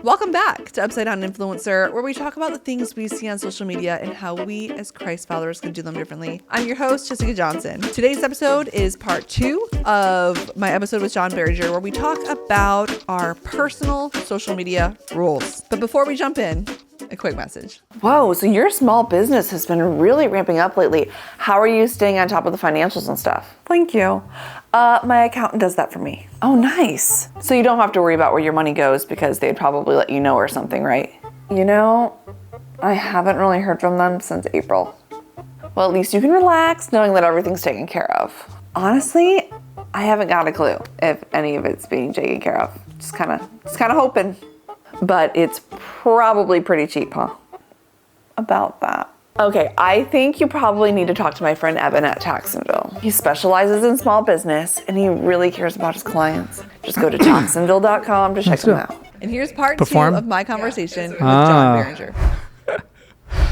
Welcome back to Upside Down Influencer, where we talk about the things we see on social media and how we as Christ followers can do them differently. I'm your host, Jessica Johnson. Today's episode is part 2 of my episode with John Berger, where we talk about our personal social media rules. But before we jump in, a quick message. Whoa, so your small business has been really ramping up lately. How are you staying on top of the financials and stuff? Thank you. My accountant does that for me. Oh, nice. So you don't have to worry about where your money goes because they'd probably let you know or something, right? You know, I haven't really heard from them since April. Well, at least you can relax knowing that everything's taken care of. Honestly, I haven't got a clue if any of it's being taken care of. Just kind of hoping. But it's probably pretty cheap, huh? About that. Okay, I think you probably need to talk to my friend Evan at Taxonville. He specializes in small business and he really cares about his clients. Just go to taxonville.com to check them out. And here's part 2 of my conversation with John Berger.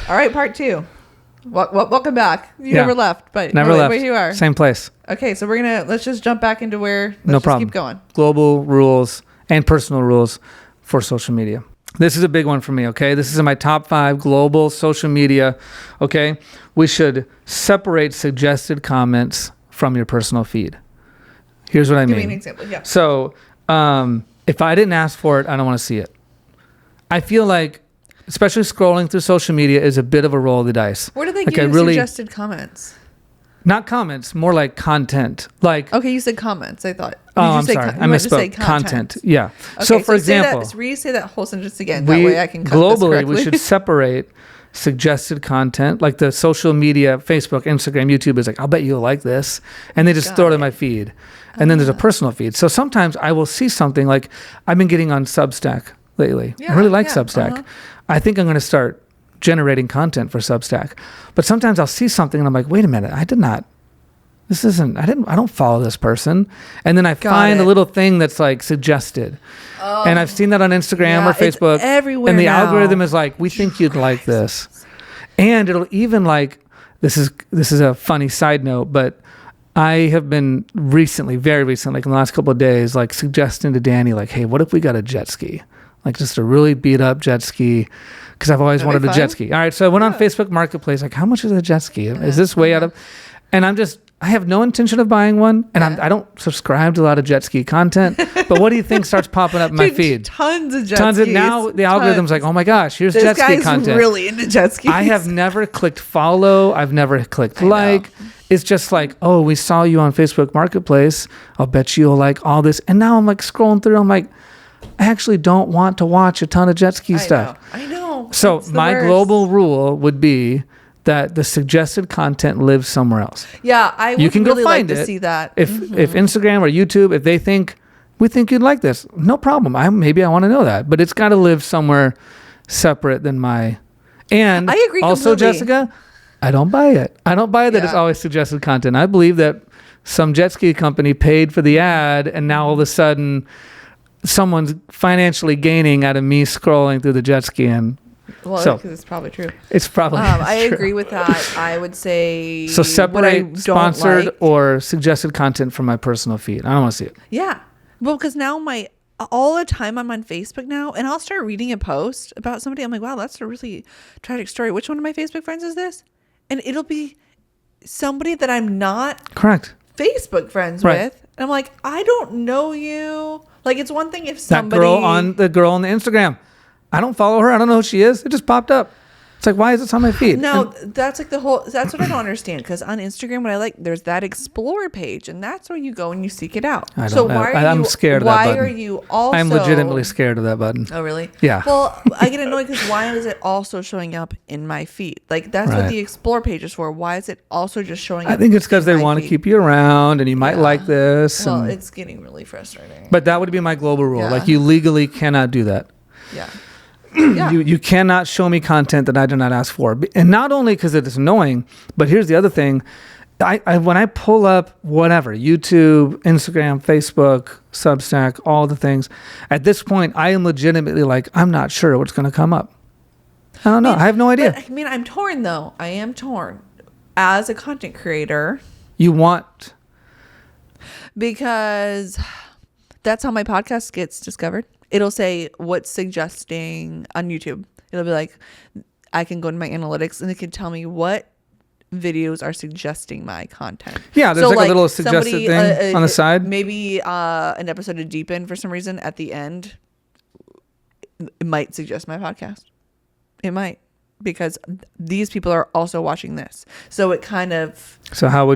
All right, part 2. Welcome back. You never left, but never left. Where you are. Same place. Okay, so let's just jump back into where. No problem. Keep going. Global rules and personal rules for social media. This is a big one for me, okay? This is in my top 5 global social media, okay? We should separate suggested comments from your personal feed. Here's what I mean. Give me an example, yeah. So, if I didn't ask for it, I don't want to see it. I feel like, especially scrolling through social media is a bit of a roll of the dice. Where do they give you suggested comments? Not comments, more like content. Like, okay, you said comments. I thought. I'm sorry. I misspoke. Content. Yeah. Okay, so for example, say that whole sentence again. That way I can cut this globally correctly. we should separate suggested content, like the social media, Facebook, Instagram, YouTube is like, I'll bet you'll like this, and they just throw it in my feed. And then there's a personal feed. So sometimes I will see something like I've been getting on Substack lately. I really like Substack. I think I'm going to start generating content for Substack. But sometimes I'll see something and I'm like, wait a minute, I don't follow this person. And then I find a little thing that's like suggested. Oh. And I've seen that on Instagram or Facebook. It's everywhere and the now. algorithm is like, we think you'd like this. And it'll even like, this is a funny side note, but I have been very recently, like in the last couple of days, like suggesting to Danny, like, hey, what if we got a jet ski? Like just a really beat up jet ski. Because I've always wanted a jet ski. All right, so I went on Facebook Marketplace, like, how much is a jet ski? Is this way out of... And I have no intention of buying one, and I don't subscribe to a lot of jet ski content, but what do you think starts popping up in my feed? Tons of jet skis. Now the algorithm's like, oh my gosh, here's jet ski content. This guy's really into jet skis. I have never clicked follow. I've never clicked like. It's just like, oh, we saw you on Facebook Marketplace. I'll bet you'll like all this. And now I'm like scrolling through, I'm like, I actually don't want to watch a ton of jet ski stuff. I know. So my global rule would be that the suggested content lives somewhere else. Yeah, I would really like to see that. If Instagram or YouTube, if they think, we think you'd like this, no problem. Maybe I want to know that. But it's got to live somewhere separate than my... And I agree also, completely. Jessica, I don't buy it. I don't buy that it's always suggested content. I believe that some jet ski company paid for the ad and now all of a sudden someone's financially gaining out of me scrolling through the jet ski. And because it's probably true. It's probably I agree with that. I would say so separate sponsored or suggested content from my personal feed. I don't want to see it. Yeah. Well, because now all the time I'm on Facebook now, and I'll start reading a post about somebody. I'm like, wow, that's a really tragic story. Which one of my Facebook friends is this? And it'll be somebody that I'm not Facebook friends with. And I'm like, I don't know you. Like, it's one thing if somebody... The girl on the Instagram. I don't follow her. I don't know who she is. It just popped up. It's like, why is this on my feed? No, that's like that's what I don't understand. Because on Instagram, there's that explore page, and that's where you go and you seek it out. I'm scared of that button. Why are you also... I'm legitimately scared of that button. Oh, really? Yeah. Well, I get annoyed because why is it also showing up in my feed? Like, that's what the explore page is for. Why is it also just showing up? I think it's because they want to keep you around, and you might like this. Well, it's getting really frustrating. But that would be my global rule. Yeah. Like, you legally cannot do that. Yeah. You cannot show me content that I do not ask for. And not only because it is annoying, but here's the other thing. When I pull up whatever, YouTube, Instagram, Facebook, Substack, all the things, at this point, I am legitimately like, I'm not sure what's going to come up. I don't know. I have no idea. I'm torn, though. I am torn. As a content creator. You want... Because that's how my podcast gets discovered. it'll say what's suggesting on YouTube. It'll be like, I can go to my analytics and it can tell me what videos are suggesting my content. Yeah, there's like a little suggested thing on the side. Maybe an episode of Deep End for some reason at the end, it might suggest my podcast. It might, because these people are also watching this. So it kind of... So what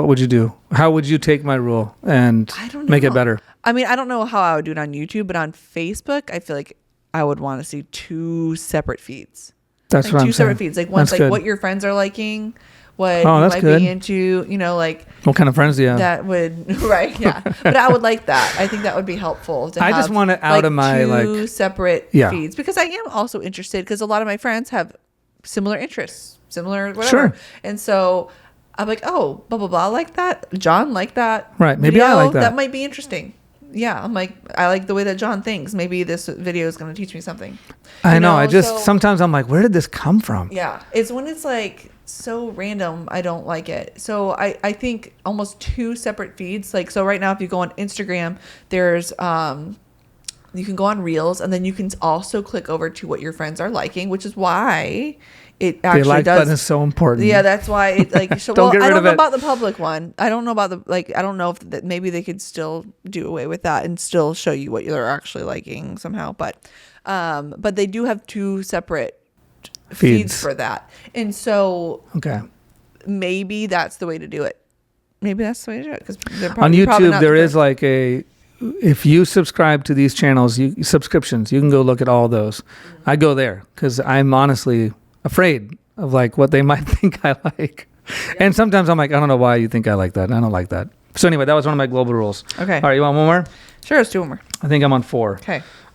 would you do? How would you take my rule and make it better? I mean, I don't know how I would do it on YouTube, but on Facebook, I feel like I would want to see 2 separate feeds. That's like what I'm saying. 2 separate feeds. Like one's like what your friends are liking, what you might be into, like... What kind of friends do you have? That would... Right, yeah. But I would like that. I think that would be helpful to have... I just want it out of my, 2 separate feeds. Because I am also interested, because a lot of my friends have similar interests, similar whatever. Sure. And so I'm like, oh, blah, blah, blah, I like that. John like that. Right. Maybe I like that. That might be interesting. Yeah, I'm like, I like the way that John thinks. Maybe this video is going to teach me something. I know. Sometimes I'm like, where did this come from? Yeah. It's when it's like so random, I don't like it. So I think almost 2 separate feeds. Like, so right now, if you go on Instagram, there's, you can go on Reels, and then you can also click over to what your friends are liking, which is why it actually the like does. button is so important. Yeah, that's why it like. Don't get rid I don't of know it. about the public one. I don't know about I don't know if maybe they could still do away with that and still show you what you're actually liking somehow. But they do have 2 separate feeds for that, and so maybe that's the way to do it. Maybe that's the way to do it, because on YouTube there is like if you subscribe to these channels, subscriptions, you can go look at all those. Mm-hmm. I go there because I'm honestly afraid of like what they might think I like. Yeah. And sometimes I'm like, I don't know why you think I like that. I don't like that. So anyway, that was one of my global rules. Okay. All right, you want one more? Sure, let's do one more. I think I'm on 4.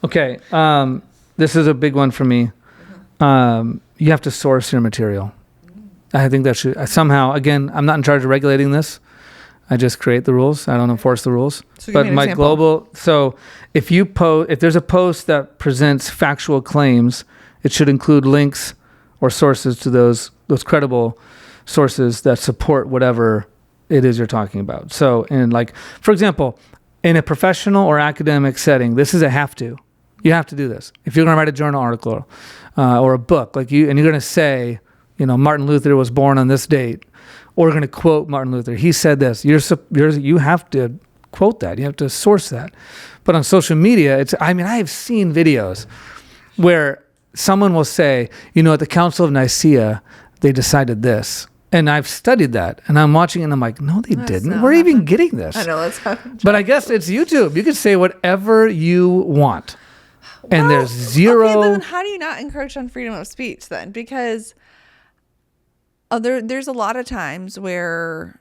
Okay. This is a big one for me. You have to source your material. I think that should somehow, again, I'm not in charge of regulating this. I just create the rules. I don't enforce the rules. So but my global, so if there's a post that presents factual claims, it should include links or sources to those credible sources that support whatever it is you're talking about. So, for example, in a professional or academic setting, this is a have to. You have to do this. If you're going to write a journal article or a book, and you're going to say, Martin Luther was born on this date, or you're going to quote Martin Luther. He said this. You have to quote that. You have to source that. But on social media, I have seen videos where someone will say, at the Council of Nicaea, they decided this. And I've studied that, and I'm watching it, and I'm like, no, they didn't. Where are you even getting this? I know, that's happened. But I guess it's YouTube. You can say whatever you want. And there's zero... Okay, then how do you not encroach on freedom of speech then? Because there's a lot of times where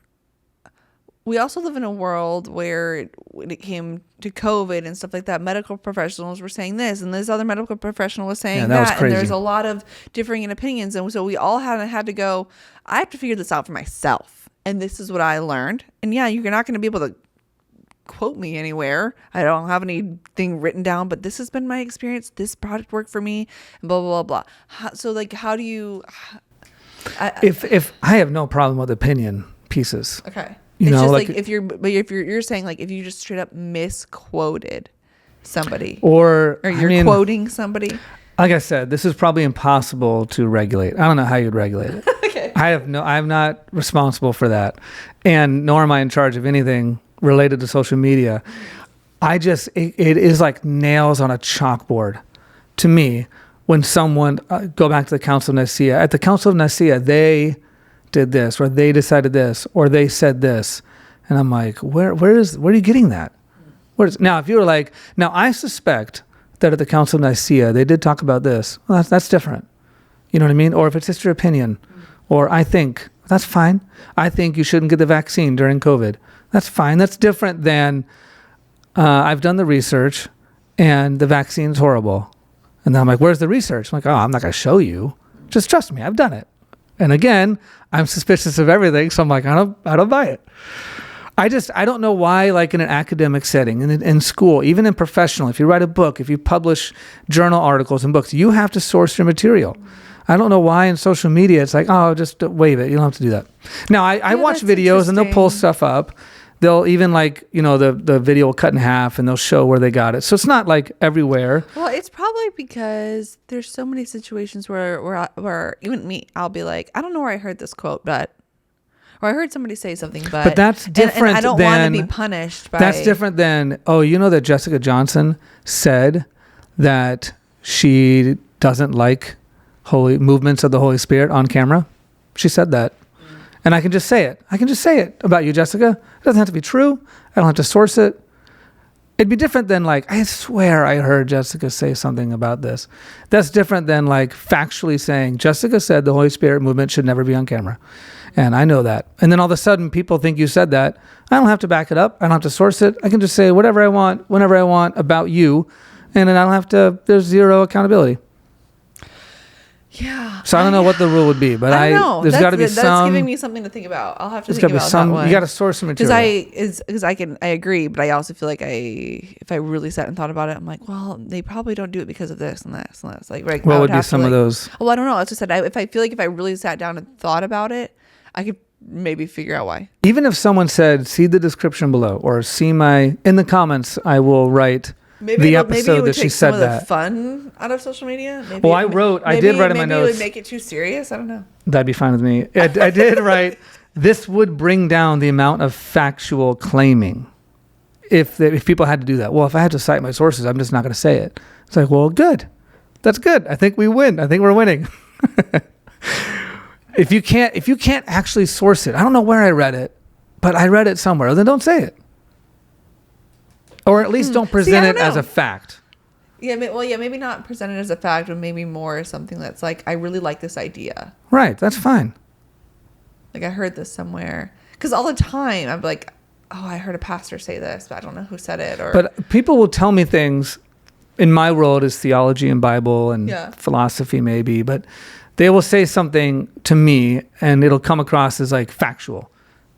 we also live in a world where when it came to COVID and stuff like that, medical professionals were saying this, and this other medical professional was saying that. And there's a lot of differing opinions. And so we all had to go, I have to figure this out for myself. And this is what I learned. And yeah, you're not going to be able to quote me anywhere. I don't have anything written down, but this has been my experience. This product worked for me, and blah, blah, blah, blah. How do you... If I have no problem with opinion pieces. Okay. It's just like if you're saying like if you just straight up misquoted somebody or you're quoting somebody. Like I said, this is probably impossible to regulate. I don't know how you'd regulate it. Okay. I'm not responsible for that. And nor am I in charge of anything related to social media. It is like nails on a chalkboard to me when someone go back to the Council of Nicaea. At the Council of Nicaea, they did this, or they decided this, or they said this, and I'm like, where are you getting that? Now, if you were like, now I suspect that at the Council of Nicaea they did talk about this. Well, that's different. You know what I mean? Or if it's just your opinion, or I think, that's fine. I think you shouldn't get the vaccine during COVID. That's fine. That's different than I've done the research and the vaccine's horrible. And then I'm like, where's the research? I'm like, I'm not going to show you. Just trust me. I've done it. And again, I'm suspicious of everything. So I'm like, I don't buy it. I don't know why, like in an academic setting, in school, even in professional, if you write a book, if you publish journal articles and books, you have to source your material. I don't know why in social media, it's like, just wave it. You don't have to do that. Now, I watch videos and they'll pull stuff up They'll even like, the video will cut in half and they'll show where they got it. So it's not like everywhere. Well, it's probably because there's so many situations where even me, I'll be like, I don't know where I heard this quote, or I heard somebody say something, but that's different. And I don't want to be punished by. That's different than, that Jessica Johnson said that she doesn't like holy movements of the Holy Spirit on camera. She said that. And I can just say it. I can just say it about you, Jessica. It doesn't have to be true. I don't have to source it. It'd be different than like, I swear I heard Jessica say something about this. That's different than like factually saying, Jessica said the Holy Spirit movement should never be on camera. And I know that. And then all of a sudden people think you said that. I don't have to back it up. I don't have to source it. I can just say whatever I want, whenever I want about you. And then I don't have to, there's zero accountability. Yeah. So I don't know what the rule would be, but I don't know. There's got to be some. That's giving me something to think about. I'll have to think about that one. You got to source some material. Because I agree, but I also feel like if I really sat and thought about it, I'm like, well, they probably don't do it because of this and this and this. Like, right? What would be some of those? Well, I don't know. I just said if I really sat down and thought about it, I could maybe figure out why. Even if someone said, see the description below, or in the comments, I will write the episode that she said that. The fun out of social media. I did write in my notes. Maybe it would make it too serious. I don't know. That'd be fine with me. I did write, this would bring down the amount of factual claiming if people had to do that. Well, if I had to cite my sources, I'm just not going to say it. It's like, well, good. That's good. I think we win. I think we're winning. If you can't actually source it, I don't know where I read it, but I read it somewhere. Then don't say it. Or at least don't present it as a fact. Yeah, maybe not present it as a fact, but maybe more something that's like, I really like this idea. Right, that's fine. Like, I heard this somewhere. Because all the time, I'm like, oh, I heard a pastor say this, but I don't know who said it. But people will tell me things. In my world is theology and Bible and philosophy maybe, but they will say something to me and it'll come across as like factual.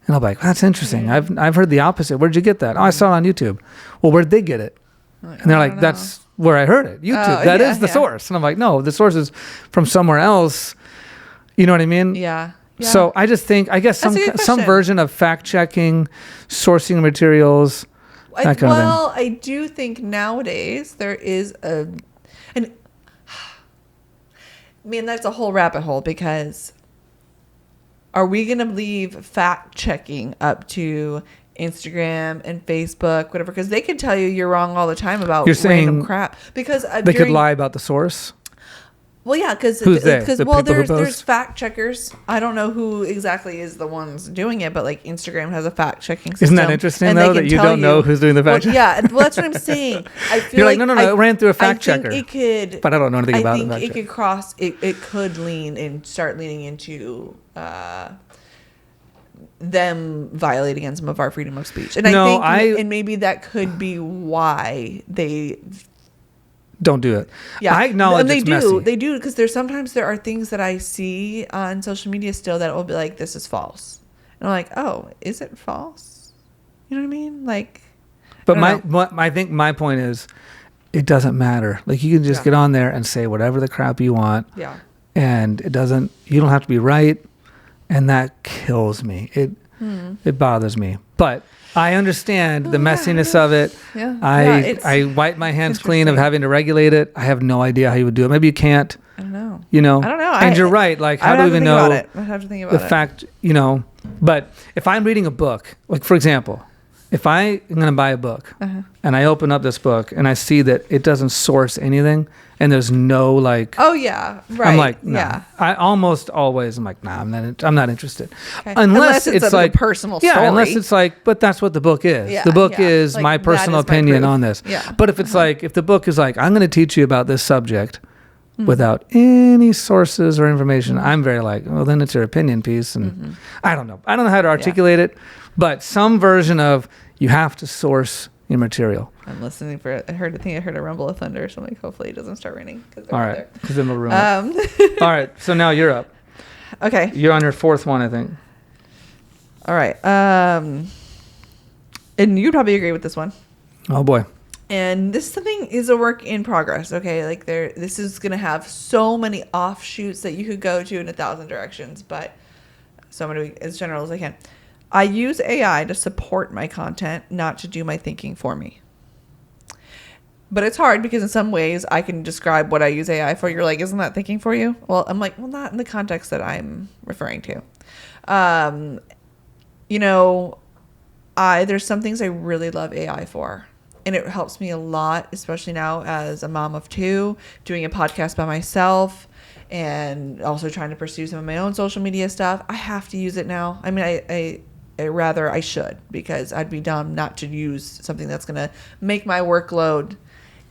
And I'll be like, that's interesting. I've heard the opposite. Where'd you get that? Oh, I saw it on YouTube. Well, where'd they get it? And they're like, that's where I heard it. YouTube. That is the source. And I'm like, no, the source is from somewhere else. You know what I mean? Yeah. So I just think, I guess some version of fact checking, sourcing materials, that kind of thing. Well, I do think nowadays there is that's a whole rabbit hole, because are we going to leave fact checking up to Instagram and Facebook, whatever? Because they can tell you you're wrong all the time about random crap. Because they could lie about the source. Well, yeah, because there's fact checkers. I don't know who exactly is the ones doing it, but like Instagram has a fact checking system. Isn't that interesting though, that you don't know who's doing the fact check? Yeah, well, that's what I'm saying. I feel you're like, no, it ran through a fact checker. It could, but I don't know anything about it. I think it could cross. It could start leaning into them violating some of our freedom of speech, and and maybe that could be why they don't do it. Yeah, I acknowledge and it's messy. They do, because there are things that I see on social media still that will be like, this is false, and I'm like, oh, is it false? You know what I mean? Like, but I think my point is, it doesn't matter. Like, you can just get on there and say whatever the crap you want. Yeah. And you don't have to be right, and that kills me. It bothers me, but I understand the messiness of it. Yeah. I wipe my hands clean of having to regulate it. I have no idea how you would do it. Maybe you can't. I don't know. I don't know. And you're right. Like, how do we even know? I have to think about the fact, But if I'm reading a book, like, for example, if I'm going to buy a book and I open up this book and I see that it doesn't source anything and there's no right. I'm like, nah. Yeah. I almost always am like, nah, I'm not interested. Okay. Unless it's like a personal story. Yeah, unless it's like, but that's what the book is. Yeah, the book is like, my personal opinion on this. Yeah. But if it's like, if the book is like, I'm going to teach you about this subject without any sources or information, I'm very like, well, then it's your opinion piece. And I don't know. I don't know how to articulate it, but some version of, you have to source your material. I'm listening for it. I heard a rumble of thunder, so I'm like, hopefully it doesn't start raining. All right, because then we'll ruin it. All right, so now you're up. Okay. You're on your fourth one, I think. All right. And you'd probably agree with this one. Oh, boy. And this thing is a work in progress, okay? Like, this is going to have so many offshoots that you could go to in 1,000 directions, but so I'm going to be as general as I can. I use AI to support my content, not to do my thinking for me. But it's hard because in some ways I can describe what I use AI for. You're like, isn't that thinking for you? Well, I'm like, well, not in the context that I'm referring to. There's some things I really love AI for. And it helps me a lot, especially now as a mom of 2, doing a podcast by myself, and also trying to pursue some of my own social media stuff. I have to use it now. I mean, I should, because I'd be dumb not to use something that's going to make my workload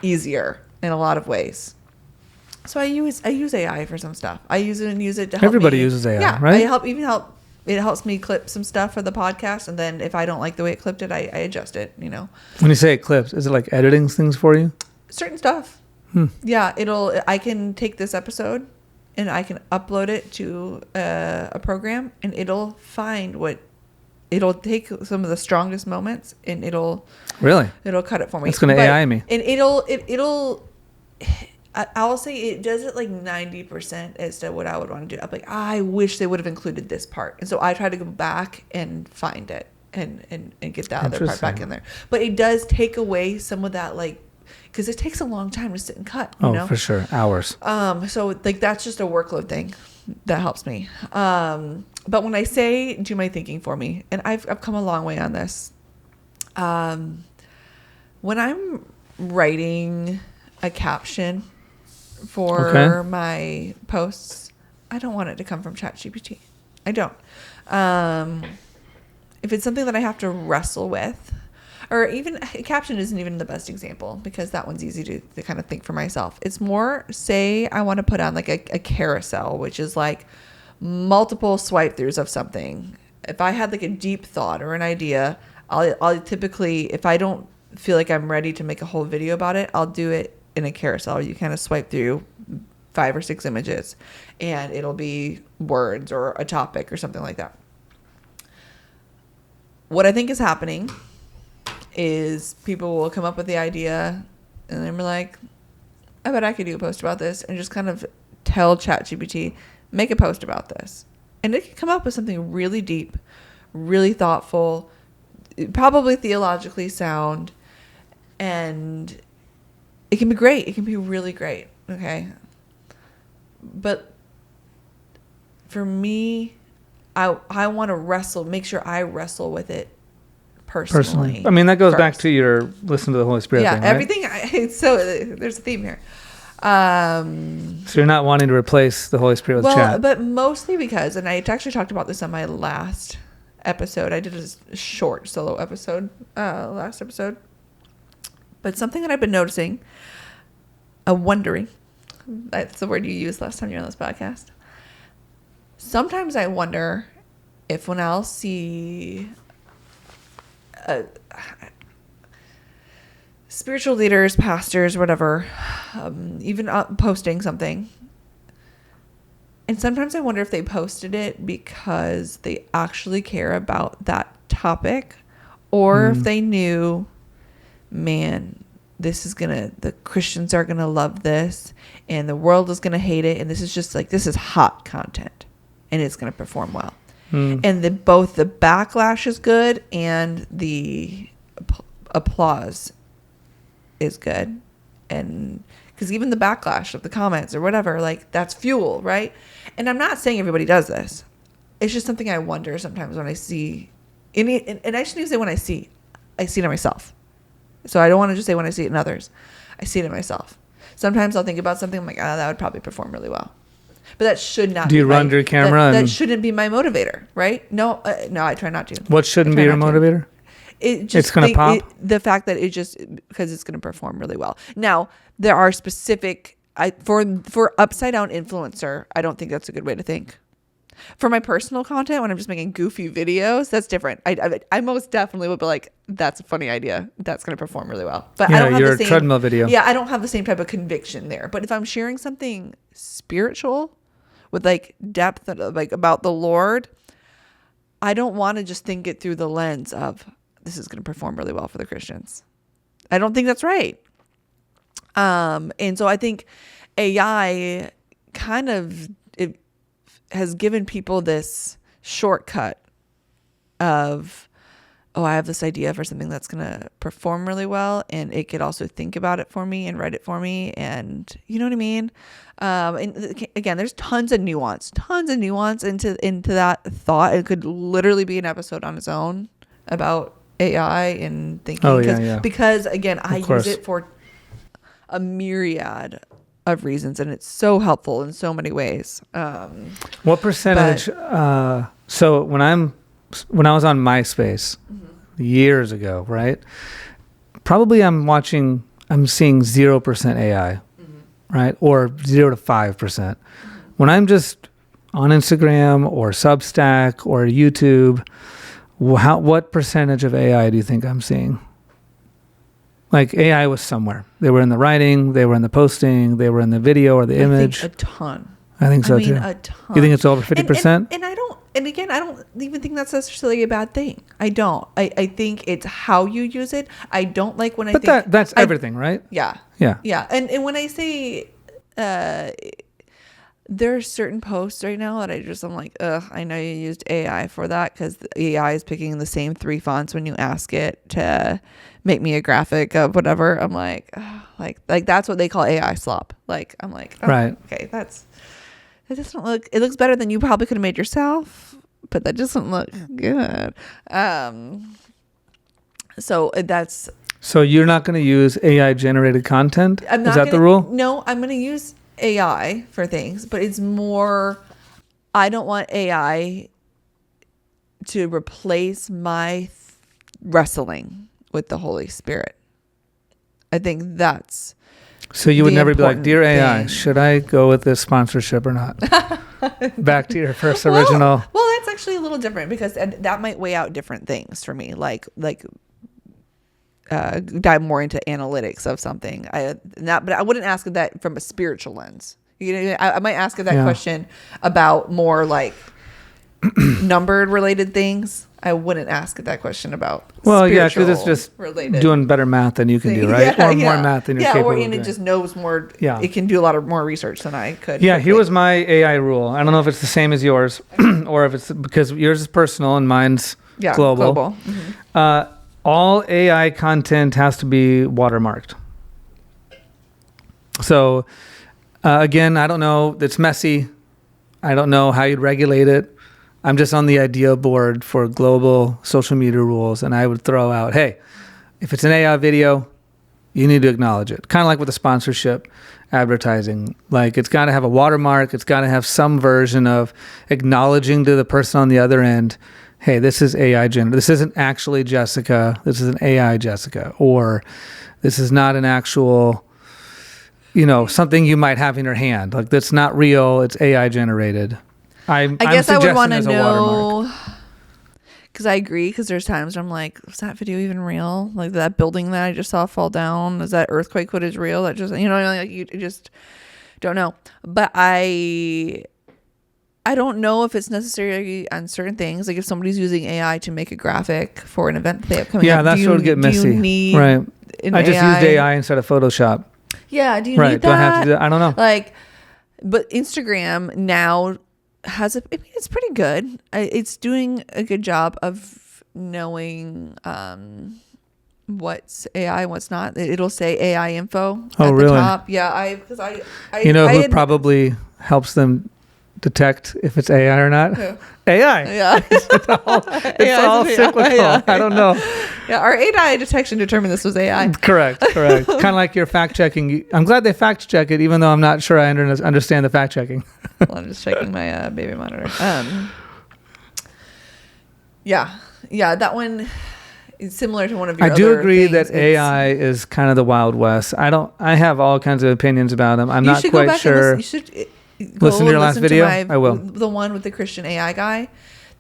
easier in a lot of ways. So I use AI for some stuff. I use it to help Everybody me. uses AI, yeah, right? It helps me clip some stuff for the podcast, and then if I don't like the way it clipped it, I adjust it, When you say it clips, is it like editing things for you? Certain stuff. Yeah, I can take this episode and I can upload it to a program, and it'll take some of the strongest moments, and it'll cut it for me. It's going to AI me. And I'll say it does it like 90% as to what I would want to do. I'm like, I wish they would have included this part. And so I try to go back and find it and get the other part back in there. But it does take away some of that, like, because it takes a long time to sit and cut. You know? For sure. Hours. So like that's just a workload thing that helps me. But when I say do my thinking for me, and I've come a long way on this. When I'm writing a caption for my posts, I don't want it to come from ChatGPT. I don't. If it's something that I have to wrestle with, or even a caption isn't even the best example, because that one's easy to kind of think for myself. It's more, say I want to put on like a carousel, which is like multiple swipe throughs of something. If I had like a deep thought or an idea, I'll typically, if I don't feel like I'm ready to make a whole video about it, I'll do it in a carousel. You kind of swipe through 5 or 6 images, and it'll be words or a topic or something like that. What I think is happening is people will come up with the idea, and then we're like, I bet I could do a post about this, and just kind of tell ChatGPT, make a post about this. And it can come up with something really deep, really thoughtful, probably theologically sound, and it can be great. It can be really great. Okay. But for me, I want to make sure I wrestle with it personally. I mean, that goes back first. to your listen to the Holy Spirit thing, right? Everything. So there's a theme here. So you're not wanting to replace the Holy Spirit with chat. But mostly because, and I actually talked about this on my last episode. I did a short solo episode, last episode. But something that I've been noticing, wondering, that's the word you used last time you were on this podcast. Sometimes I wonder if when I'll see spiritual leaders, pastors, whatever, even posting something, and sometimes I wonder if they posted it because they actually care about that topic, or if they knew, man, the Christians are gonna love this, and the world is gonna hate it, and this is just like, this is hot content, and it's gonna perform well. And both the backlash is good and the applause is good. And because even the backlash of the comments or whatever, like, that's fuel, right? And I'm not saying everybody does this. It's just something I wonder sometimes when I see, and I shouldn't even say when I see it in myself. So I don't want to just say when I see it in others. I see it in myself. Sometimes I'll think about something, I'm like, that would probably perform really well. But that should not. Do you run your camera? That shouldn't be my motivator, right? No, I try not to. What shouldn't be your motivator? It's going to pop? The fact that it just, because it's going to perform really well. Now, there are specific, for upside down influencer, I don't think that's a good way to think. For my personal content, when I'm just making goofy videos, that's different. I most definitely would be like, that's a funny idea. That's going to perform really well. But I don't have your the same treadmill video. Yeah, I don't have the same type of conviction there. But if I'm sharing something spiritual with like depth, like about the Lord, I don't want to just think it through the lens of this is going to perform really well for the Christians. I don't think that's right. And so I think AI kind of, it has given people this shortcut of, oh, I have this idea for something that's going to perform really well, and it could also think about it for me and write it for me, and you know what I mean? And again, there's tons of nuance into that thought. It could literally be an episode on its own about AI and thinking. Oh, yeah. Because again, I course. use it for a myriad of reasons, and it's so helpful in so many ways. What percentage? So when I was on MySpace years ago, right? Probably I'm seeing 0% AI, right? Or 0 to 5%. When I'm just on Instagram or Substack or YouTube, what percentage of AI do you think I'm seeing? Like AI was somewhere. They were in the writing, they were in the posting, they were in the video or the image. I think a ton. I think so too. A ton. You think it's over 50%? And I don't, and again, I don't even think that's necessarily a bad thing. I don't. I think it's how you use it. I don't like when But that's everything, right? Yeah. Yeah. Yeah. And when I say, there are certain posts right now that I'm like, I know you used AI for that, because the AI is picking the same 3 fonts when you ask it to make me a graphic of whatever. I'm like, like that's what they call AI slop. Like, I'm like, right. Okay, it doesn't look, it looks better than you probably could have made yourself, but that doesn't look good. So you're not going to use AI generated content? Is that the rule? No, I'm going to use AI for things, but it's more, I don't want AI to replace my wrestling with the Holy Spirit. I think that's so you would never be like, dear AI, thing. should I go with this sponsorship or not? Back to your first original. Well, that's actually a little different, because that might weigh out different things for me, like dive more into analytics of something. But I wouldn't ask that from a spiritual lens. I might ask that question about more like numbered related things. I wouldn't ask that question about because it's just related. Doing better math than you can do, right? Or more math than you're capable of doing. It just knows more. Yeah. It can do a lot of more research than I could. Yeah, here was my AI rule. I don't know if it's the same as yours or if it's because yours is personal and mine's global. Mm-hmm. All AI content has to be watermarked. So, again, I don't know. It's messy. I don't know how you'd regulate it. I'm just on the idea board for global social media rules, and I would throw out, hey, if it's an AI video, you need to acknowledge it. Kind of like with the sponsorship advertising. Like, it's got to have a watermark. It's got to have some version of acknowledging to the person on the other end, hey, this is AI generated. This isn't actually Jessica. This is an AI Jessica. Or this is not an actual, something you might have in your hand. Like, that's not real. It's AI generated. I guess I would want to know, because I agree, because there's times where I'm like, was that video even real? Like, that building that I just saw fall down, is that earthquake footage real? That just, like, you just don't know. But I don't know if it's necessary on certain things. Like, if somebody's using AI to make a graphic for an event that they have coming up, that's what would get messy. Right. I just used AI instead of Photoshop. Yeah. Do you need that? Do I have to do that? I don't know. Like, but Instagram now has it's pretty good. It's doing a good job of knowing what's AI and what's not. It'll say AI info at the top. Yeah, because I who probably helps them detect if it's AI or not? Who? AI. Yeah. It's all cyclical. Yeah. I don't know. Yeah, our AI detection determined this was AI. Correct. Kind of like your fact checking. I'm glad they fact check it, even though I'm not sure I understand the fact checking. Well, I'm just checking my baby monitor. Yeah, that one is similar to one of your I do other agree things. that AI is kind of the Wild West. I have all kinds of opinions about them. I'm not quite sure. You should listen to your last video. I will. The one with the Christian AI guy,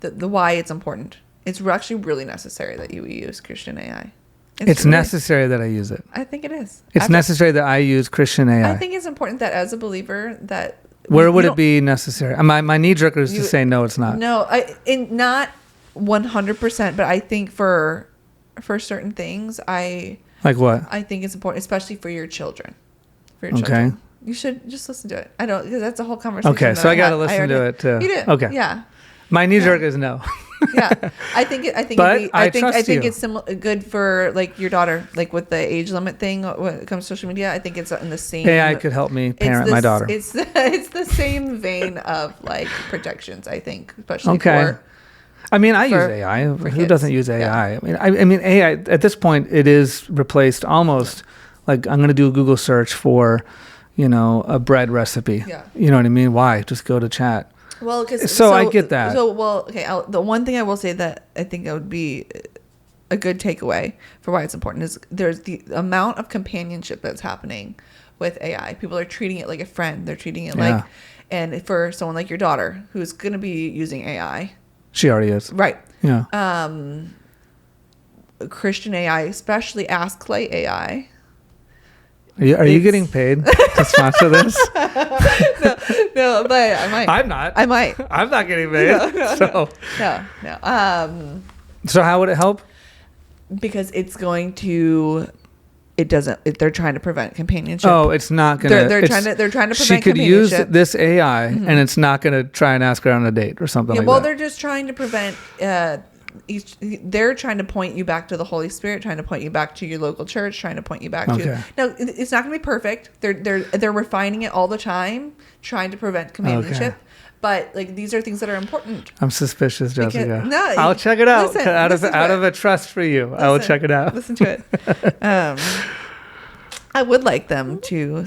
the why it's important. It's actually really necessary that you use Christian AI. It's really necessary that I use it. I think it is. It's necessary that I use Christian AI. I think it's important that as a believer that. Where would it be necessary? My knee jerker is to say no, it's not. No, not 100%, but I think for certain things, like what? I think it's important, especially for your children. Okay. You should just listen to it. I don't, because that's a whole conversation. Okay, so I got to listen to it too. You do. Okay. Yeah. My knee jerk is no. Yeah, I think But I trust you. it's good for like your daughter, like with the age limit thing when it comes to social media. I think it's in the same. AI could help me parent my daughter. It's the same vein of like protections. I think, especially Okay. for. I mean, I use for AI. Who kids. doesn't use AI? Yeah. I mean, AI at this point it is replaced almost. Like I'm going to do a Google search for, a bread recipe. Yeah. You know what I mean? Why? Just go to chat. Well, because So I get that. Okay. The one thing I will say that I think that would be a good takeaway for why it's important is there's the amount of companionship that's happening with AI. People are treating it like a friend. They're treating it like, and for someone like your daughter who's going to be using AI, She already is. right? Yeah. Christian AI, especially AskLight AI. Are you getting paid to sponsor this? No, but I might. I'm not. I might. I'm not getting paid. No. So how would it help? Because it's going to. They're trying to prevent companionship. Oh, it's not gonna. They're trying to prevent She could use companionship. this AI, and it's not gonna try and ask her on a date or something like Well, that. they're just trying to prevent. They're trying to point you back to the Holy Spirit, trying to point you back to your local church, trying to point you back to. Now, it's not going to be perfect. They're refining it all the time, trying to prevent companionship. Okay. But like these are things that are important. I'm suspicious, Jessica. No, I'll check it out listen out to of a trust for you. I will check it out. Listen to it. I would like them to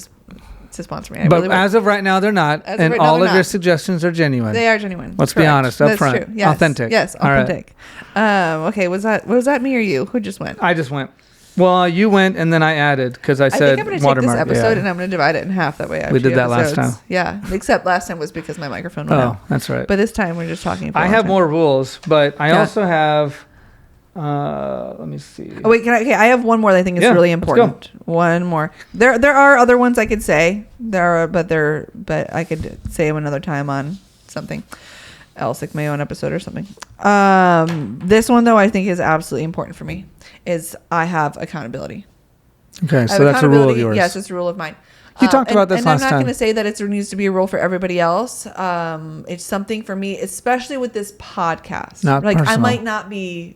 sponsor me. But as of right now, they're not, and all of your suggestions are genuine. They are genuine. Let's be honest, up front. True. Yes. Authentic. Yes, All right. authentic. Okay, was that me or you? Who just went? I just went. Well, you went, and then I added because I I said think I'm going to take this watermark. episode and I'm going to divide it in half. That way, I have We did two that last episodes. time. Yeah, except last time was because my microphone went out. Oh, that's right. But this time we're just talking. For a I long have time. more rules, but I also have. Let me see. Oh wait, I have one more that I think is really let's go. important. One more. There are other ones I could say. But I could say them another time on something else, like my own episode or something. This one though I think is absolutely important for me. Is I have accountability. Okay, so that's a rule of yours. Yes, it's a rule of mine. You talked about this last time. And I'm not time. going to say that it needs to be a rule for everybody else. It's something for me, especially with this podcast. Not like personal. I might not be,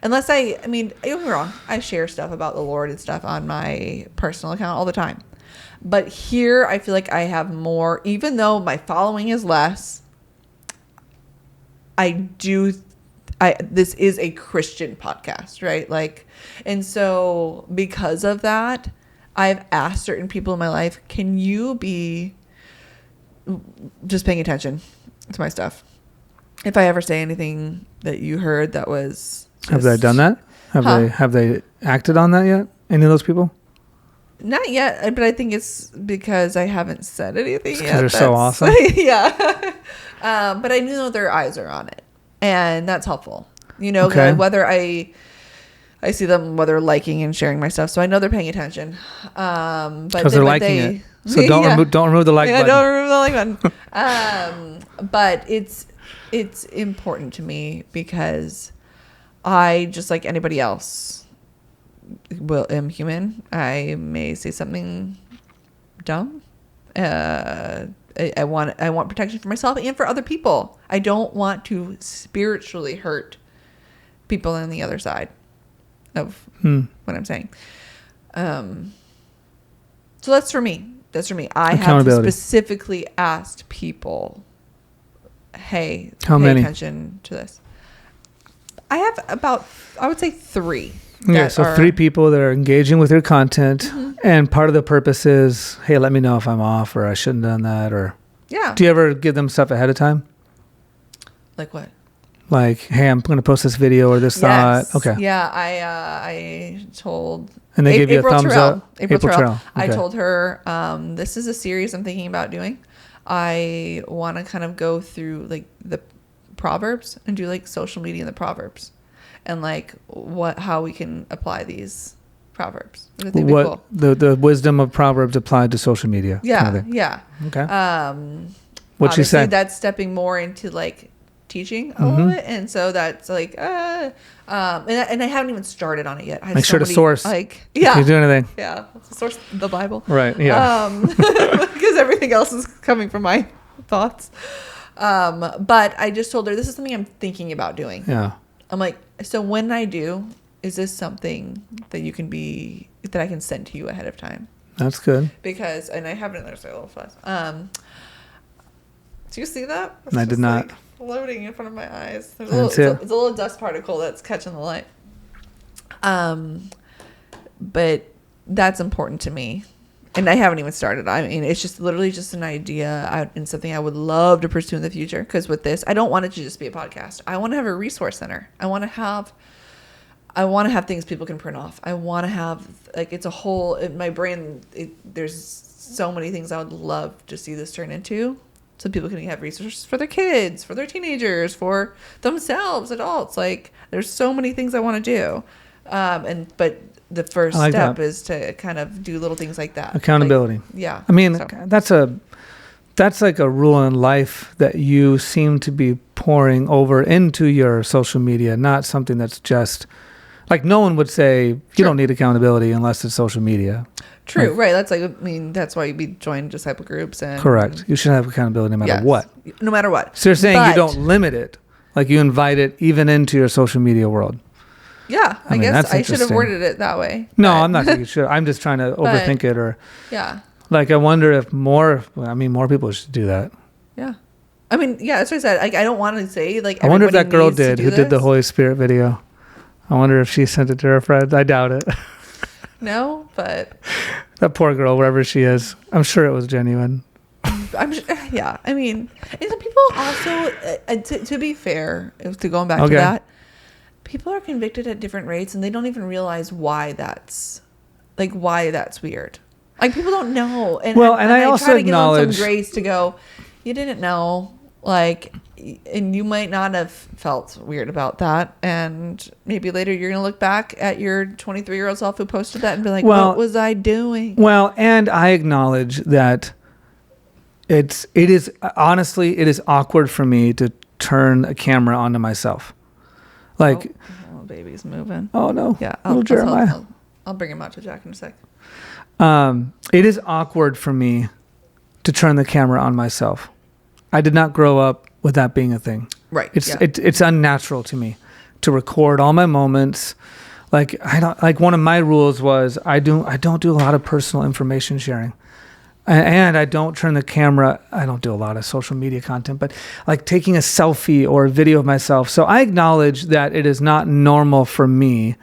unless I mean, don't get me wrong. I share stuff about the Lord and stuff on my personal account all the time. But here, I feel like I have more, even though my following is less. This is a Christian podcast, right? Like, and so because of that, I've asked certain people in my life, can you be just paying attention to my stuff? If I ever say anything that you heard that was Have they done that? Have they acted on that yet? Any of those people? Not yet, but I think it's because I haven't said anything yet. Because they're so awesome. Yeah. But I know their eyes are on it. And that's helpful. Okay. Whether I see them, whether liking and sharing my stuff. So I know they're paying attention. Because they're liking it. So don't remove the like button. Don't remove the like button. But it's important to me because I, just like anybody else, am human. I may say something dumb. I want protection for myself and for other people. I don't want to spiritually hurt people on the other side of what I'm saying. So that's for me. I have specifically asked people, hey, How pay many? attention to this. I have about, I would say 3. Yeah, so 3 people that are engaging with your content, and part of the purpose is, hey, let me know if I'm off or I shouldn't have done that, or do you ever give them stuff ahead of time? Like what? Like, hey, I'm going to post this video or this thought. Okay. Yeah, I told. And they give you a thumbs Terrell, up. April Terrell. Okay. I told her, this is a series I'm thinking about doing. I want to kind of go through like the Proverbs and do like social media in the Proverbs, and like how we can apply these Proverbs. I think it'd be cool. The wisdom of Proverbs applied to social media. Yeah, kind of thing. yeah. Okay. What'd she say? That's stepping more into like teaching a little bit, and so that's like and I haven't even started on it yet. Make sure to source. Like, yeah, if you do anything. Yeah, source the Bible. Right. Yeah. Because everything else is coming from my thoughts. But I just told her this is something I'm thinking about doing. Yeah. I'm like, so when I do, is this something that I can send to you ahead of time? That's good. Because, and I have it in there, so a little fuss. Do you see that? It's I just did not. like floating in front of my eyes. There's I did too. it's a little dust particle that's catching the light. But that's important to me. And I haven't even started. I mean, it's just literally just an idea and something I would love to pursue in the future. Because with this, I don't want it to just be a podcast. I want to have a resource center. I want to have things people can print off. I want to have, like, it's a whole, in my brain, there's so many things I would love to see this turn into. So people can have resources for their kids, for their teenagers, for themselves, adults. Like, there's so many things I want to do. But the first step is to kind of do little things like that. Accountability. Like, yeah. I mean, that's like a rule in life that you seem to be pouring over into your social media, not something that's just like, no one would say you don't need accountability unless it's social media. True, right. That's like, I mean, that's why we join disciple groups. And correct. You should have accountability no matter what. No matter what. So you're saying you don't limit it, like you invite it even into your social media world. Yeah, I guess I should have worded it that way. No, I'm not saying you should. I'm just trying to overthink it, or like I wonder if more people should do that. Yeah, I mean, yeah, that's what I said. Like, I don't want to say like. I wonder if that girl did the Holy Spirit video. I wonder if she sent it to her friends. I doubt it. No, but that poor girl, wherever she is, I'm sure it was genuine. Yeah, I mean, and some people also, to be fair, to going back to that. People are convicted at different rates, and they don't even realize why that's weird. Like, people don't know. And I also try to give them some grace to go, you didn't know, like, and you might not have felt weird about that. And maybe later you're going to look back at your 23-year-old self who posted that and be like, what was I doing? Well, and I acknowledge that it is awkward for me to turn a camera onto myself. Like, baby's moving. Oh no! Yeah, Jeremiah. I'll bring him out to Jack in a sec. It is awkward for me to turn the camera on myself. I did not grow up with that being a thing. Right. It's unnatural to me to record all my moments. Like, I don't, like, one of my rules was I don't do a lot of personal information sharing. And I don't turn the camera. I don't do a lot of social media content, but like taking a selfie or a video of myself. So I acknowledge that it is not normal for me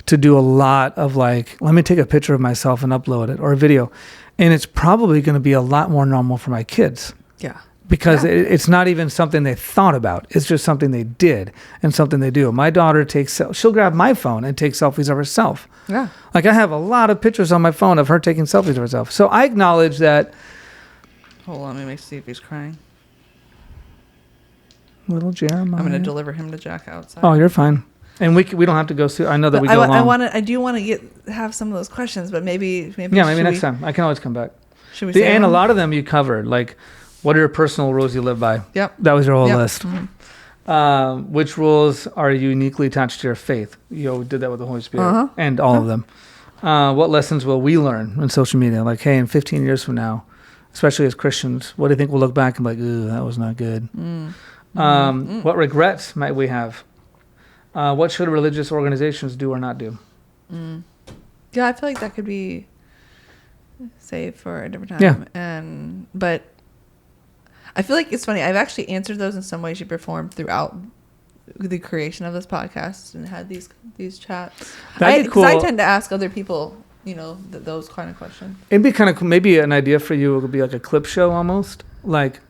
to do a lot of like, let me take a picture of myself and upload it, or a video. And it's probably going to be a lot more normal for my kids. Yeah. Because it's not even something they thought about. It's just something they did and something they do. My daughter she'll grab my phone and take selfies of herself. Yeah. Like, I have a lot of pictures on my phone of her taking selfies of herself. So I acknowledge that. Hold on, let me see if he's crying. Little Jeremiah. I'm going to deliver him to Jack outside. Oh, you're fine. And we don't have to go. I know that we go long. I do want to have some of those questions, but maybe next time. I can always come back. Should we? And a lot of them you covered, like, what are your personal rules you live by? Yep. That was your whole list. Mm-hmm. Which rules are uniquely attached to your faith? You did that with the Holy Spirit and all of them. What lessons will we learn in social media? Like, hey, in 15 years from now, especially as Christians, what do you think we'll look back and be like, ooh, that was not good? What regrets might we have? What should religious organizations do or not do? Yeah, I feel like that could be saved for a different time. Yeah. But I feel like it's funny. I've actually answered those in some way, shape, or form throughout the creation of this podcast and had these chats. That'd be cool. I tend to ask other people, those kind of questions. It'd be kind of cool. Maybe an idea for you would be like a clip show almost. Like,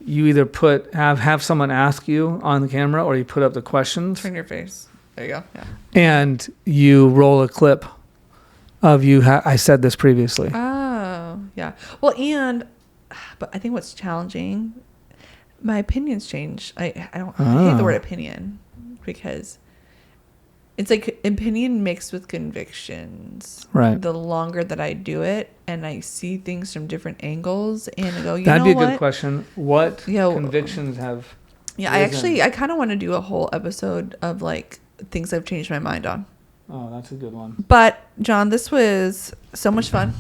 you either have someone ask you on the camera, or you put up the questions. Turn your face. There you go. Yeah. And you roll a clip of you. I said this previously. Oh, yeah. Well, but I think what's challenging, my opinions change. I hate the word opinion, because it's like opinion mixed with convictions. Right. The longer that I do it and I see things from different angles and I go, that'd be a good question. What convictions have? Yeah, I kind of want to do a whole episode of like things I've changed my mind on. Oh, that's a good one. But John, this was so much fun.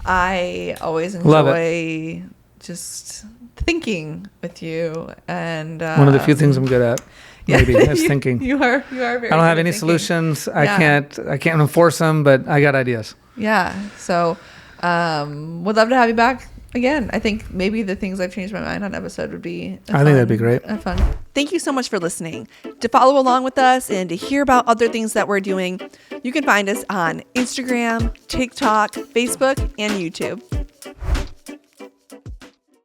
I always enjoy just thinking with you. And One of the few things I'm good at, maybe, is thinking. You are very. I don't have good any at thinking. solutions. Yeah. I can't enforce them, but I got ideas. Yeah. So, would love to have you back again. I think maybe the things I've changed my mind on episode would be I think that'd be great. Fun. Thank you so much for listening. To follow along with us and to hear about other things that we're doing, you can find us on Instagram, TikTok, Facebook, and YouTube.